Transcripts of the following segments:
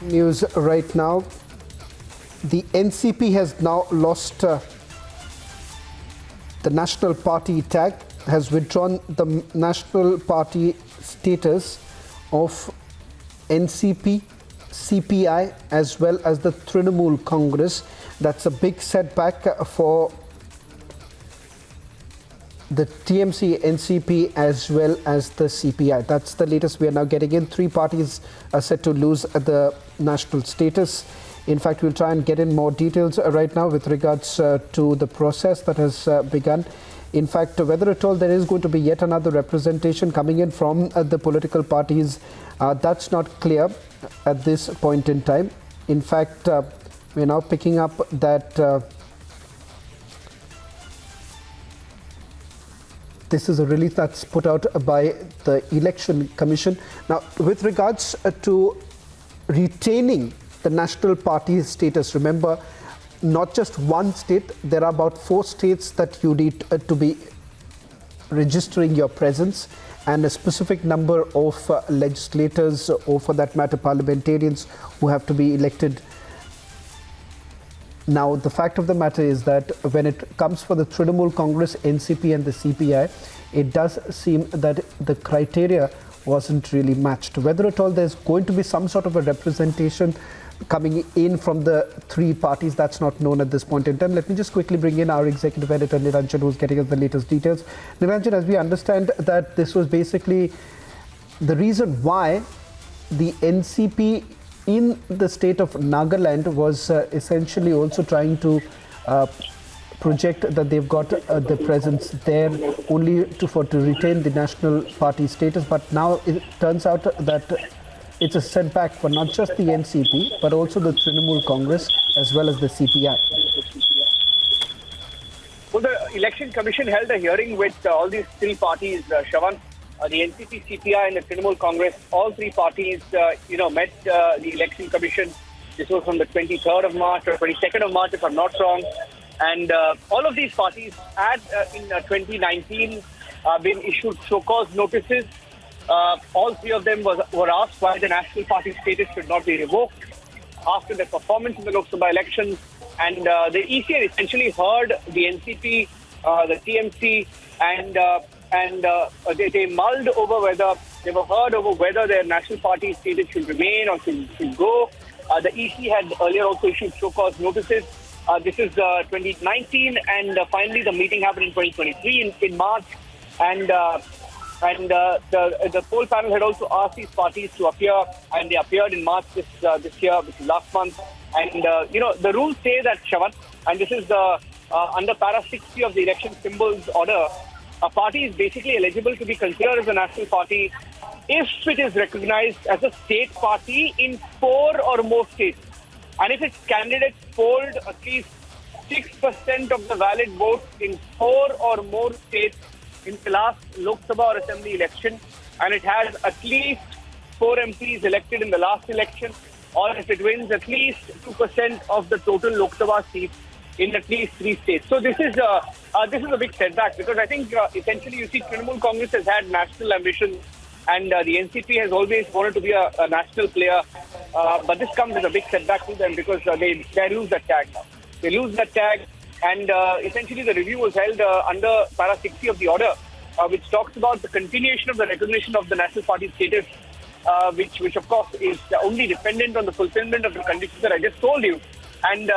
News right now. The NCP has now lost the national party tag, has withdrawn the national party status of NCP, CPI as well as the Trinamool Congress. That's a big setback for the TMC, NCP as well as the CPI. That's the latest we are now getting in. Three parties are set to lose the national status. In fact, we'll try and get in more details right now with regards to the process that has begun. In fact, whether at all there is going to be yet another representation coming in from the political parties, that's not clear at this point in time. In fact, we're now picking up that this is a release that's put out by the Election Commission. Now, with regards to retaining the national party status, remember, not just one state, there are about 4 states that you need to be registering your presence, and a specific number of legislators, or for that matter parliamentarians, who have to be elected. Now, the fact of the matter is that when it comes for the Trinamool Congress, NCP and the CPI, it does seem that the criteria wasn't really matched. Whether at all there's going to be some sort of a representation coming in from the 3 parties, that's not known at this point in time. Let me just quickly bring in our executive editor Niranjan, who's getting us the latest details. Niranjan, as we understand that this was basically the reason why the NCP in the state of Nagaland was essentially also trying to project that they've got the presence there only to retain the national party status. But now it turns out that it's a setback for not just the NCP, but also the Trinamool Congress as well as the CPI. Well, the Election Commission held a hearing with all these 3 parties, Shravan. The NCP, CPI and the Trinamool Congress, all 3 parties, met the Election Commission. This was on the 23rd of March or 22nd of March, if I'm not wrong. And all of these parties had, in 2019, been issued show-cause notices. All 3 of them were asked why the national party status should not be revoked after their performance in the Lok Sabha elections. And the EC had essentially heard the NCP, the TMC, and they mulled over whether their national party status should remain or should go. The EC had earlier also issued show-cause notices. This is 2019, and finally the meeting happened in 2023 in March. And the poll panel had also asked these parties to appear, and they appeared in March this year, which is last month. And the rules say that, Shravan, and this is under para 60 of the election symbols order, a party is basically eligible to be considered as a national party if it is recognized as a state party in 4 or more states, and if its candidates polled at least 6% of the valid votes in 4 or more states in the last Lok Sabha or Assembly election, and it has at least 4 MPs elected in the last election, or if it wins at least 2% of the total Lok Sabha seats in at least 3 states. So this is a big setback, because I think essentially you see Trinamool Congress has had national ambitions, and the NCP has always wanted to be a national player. But this comes as a big setback to them, because they lose that tag now. They lose that tag, and essentially the review was held under para 60 of the order, which talks about the continuation of the recognition of the national party status, which of course is only dependent on the fulfillment of the conditions that I just told you. And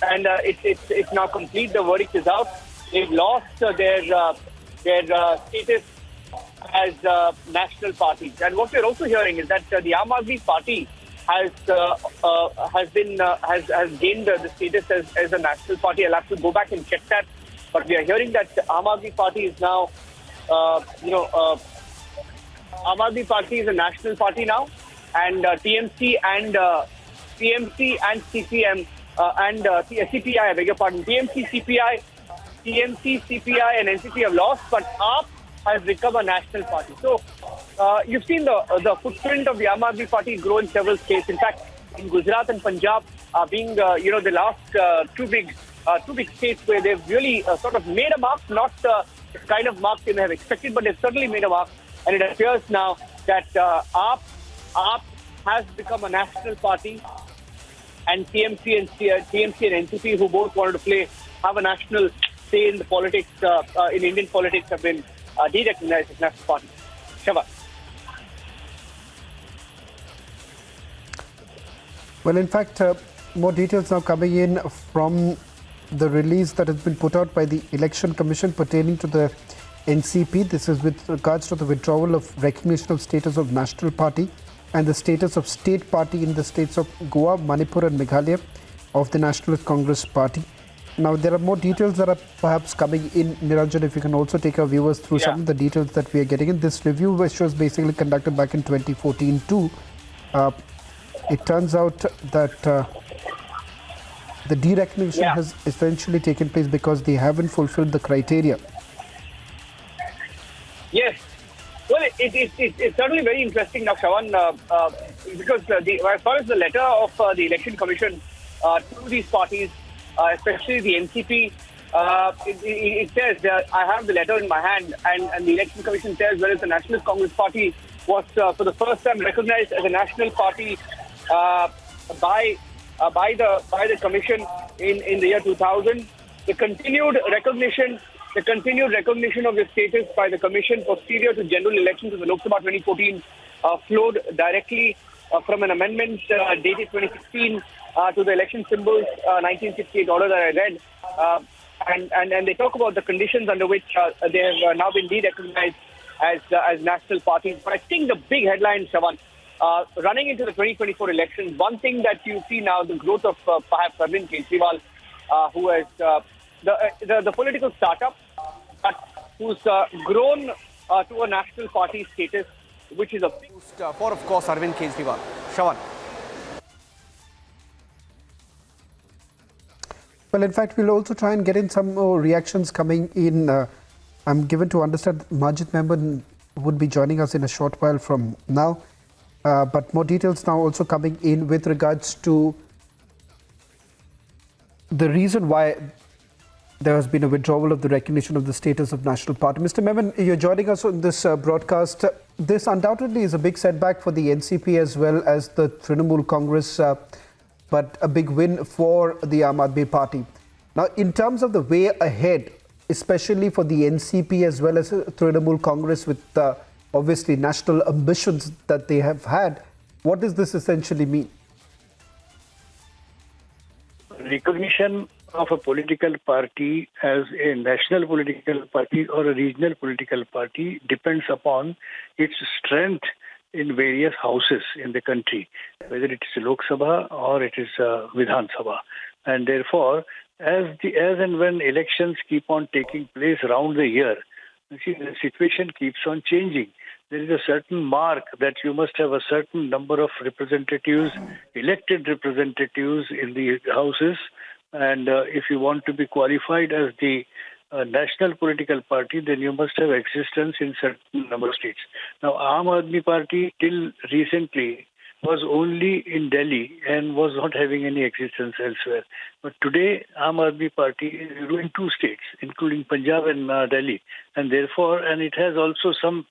it's now complete. The verdict is out. They've lost their status as national parties. And what we're also hearing is that the Aam Aadmi Party has gained the status as a national party. I'll have to go back and check that. But we are hearing that Aam Aadmi Party is now, Aam Aadmi Party is a national party now, and TMC and CPM and CPI, I beg your pardon, TMC, CPI, and NCP have lost, but AAP has become a national party. So you've seen the footprint of the Aam Aadmi Party grow in several states. In fact, in Gujarat and Punjab, being the last two big states where they've really sort of made a mark, not the kind of mark they may have expected, but they've certainly made a mark. And it appears now that AAP has become a national party, and TMC and NCP, who both wanted to have a national say in the politics, in Indian politics, have been de-recognized as national parties. Shava. Well, in fact, more details now coming in from the release that has been put out by the Election Commission pertaining to the NCP. This is with regards to the withdrawal of recognition of status of national party and the status of state party in the states of Goa, Manipur and Meghalaya of the Nationalist Congress Party. Now, there are more details that are perhaps coming in. Niranjan, if you can also take our viewers through some of the details that we are getting in. This review, which was basically conducted back in 2014 too. It turns out that the derecognition has essentially taken place because they haven't fulfilled the criteria. Yes. Well, it's certainly very interesting now, Shawan, because as far as the letter of the Election Commission to these parties, especially the NCP, it says that I have the letter in my hand, and the Election Commission says whereas the Nationalist Congress Party was for the first time recognized as a national party by the Commission in the year 2000, the continued recognition of the status by the Commission posterior to general elections of the Lok Sabha 2014 flowed directly from an amendment dated 2016 to the election symbols 1968 order that I read, and they talk about the conditions under which they have now been de-recognized as national parties. But I think the big headline, Shawan, running into the 2024 elections, one thing that you see now, the growth of perhaps Arvind Kejriwal, who has the political startup, but who's grown to a national party status, which is a big boost for, of course, Arvind Kejriwal. Shawan. Well, in fact, we'll also try and get in some more reactions coming in. I'm given to understand Majid Memon would be joining us in a short while from now. But more details now also coming in with regards to the reason why there has been a withdrawal of the recognition of the status of national party. Mr. Memon, you're joining us on this broadcast. This undoubtedly is a big setback for the NCP as well as the Trinamool Congress, but a big win for the Aam Aadmi Party. Now, in terms of the way ahead, especially for the NCP as well as Trinamool Congress with obviously national ambitions that they have had, what does this essentially mean? Recognition of a political party as a national political party or a regional political party depends upon its strength in various houses in the country, whether it is Lok Sabha or it is Vidhan Sabha. And therefore, as and when elections keep on taking place around the year, you see, the situation keeps on changing. There is a certain mark that you must have a certain number of representatives, elected representatives in the houses. And if you want to be qualified as the national political party, then you must have existence in certain number of states. Now, Aam Aadmi Party till recently was only in Delhi and was not having any existence elsewhere. But today, Aam Aadmi Party is ruling 2 states, including Punjab and Delhi, and it has also some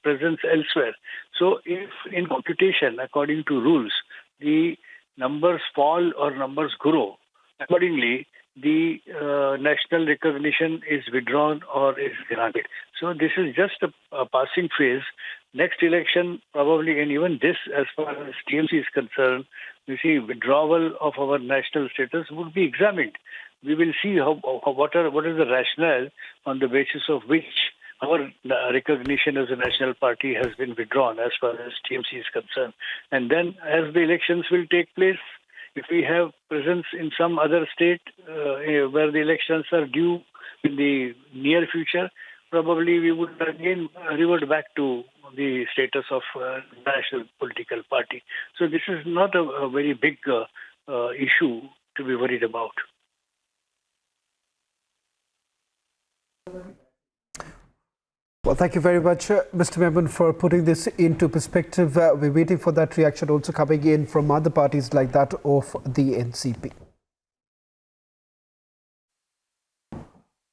presence elsewhere. So, if in computation, according to rules, the numbers fall or numbers grow, accordingly, the national recognition is withdrawn or is granted. So this is just a passing phase. Next election, probably, and even this, as far as TMC is concerned, you see, withdrawal of our national status would be examined. We will see what is the rationale on the basis of which our recognition as a national party has been withdrawn as far as TMC is concerned. And then, as the elections will take place, if we have presence in some other state where the elections are due in the near future, probably we would again revert back to the status of national political party. So this is not a very big issue to be worried about. Well, thank you very much, Mr. Memon, for putting this into perspective. We're waiting for that reaction also coming in from other parties like that of the NCP.